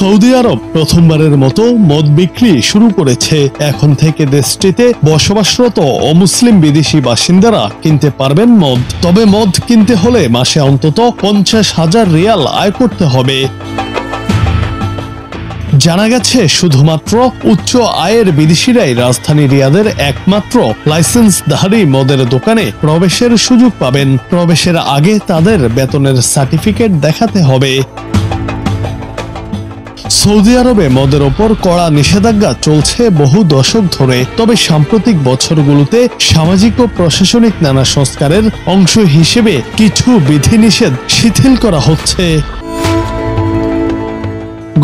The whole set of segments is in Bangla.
সৌদি আরব প্রথমবারের মতো মদ বিক্রি শুরু করেছে। এখন থেকে দেশটিতে বসবাসরত অমুসলিম বিদেশি বাসিন্দারা কিনতে পারবেন মদ। তবে মদ কিনতে হলে মাসে অন্তত 50,000 রিয়াল আয় করতে হবে। জানা গেছে শুধুমাত্র উচ্চ আয়ের বিদেশিরাই রাজধানী রিয়াদের একমাত্র লাইসেন্সধারী মদের দোকানে প্রবেশের সুযোগ পাবেন। প্রবেশের আগে তাদের বেতনের সার্টিফিকেট দেখাতে হবে। সৌদি আরবে মদের ওপর কড়া নিষেধাজ্ঞা চলছে বহু দশক ধরে। তবে সাম্প্রতিক বছরগুলোতে সামাজিক ও প্রশাসনিক নানা সংস্কারের অংশ হিসেবে কিছু বিধিনিষেধ শিথিল করা হচ্ছে।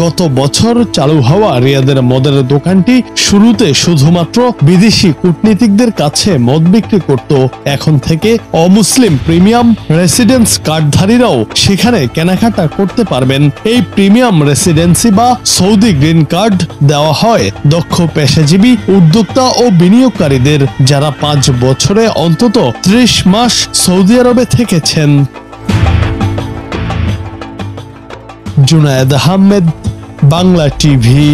গত বছর চালু হওয়া রিয়াদের মদের দোকানটি শুরুতে শুধুমাত্র বিদেশি কূটনীতিকদের কাছে মদ বিক্রি করত। এখন থেকে অমুসলিম প্রিমিয়াম রেসিডেন্স কার্ডধারীরাও সেখানে কেনাকাটা করতে পারবেন। এই প্রিমিয়াম রেসিডেন্সি বা সৌদি গ্রিন কার্ড দেওয়া হয় দক্ষ পেশাজীবী উদ্যোক্তা ও বিনিয়োগকারীদের, যারা 5 বছরে অন্তত 30 মাস সৌদি আরবে থেকেছেন। জুনায়েদ আহমেদ, বাংলা টিভি।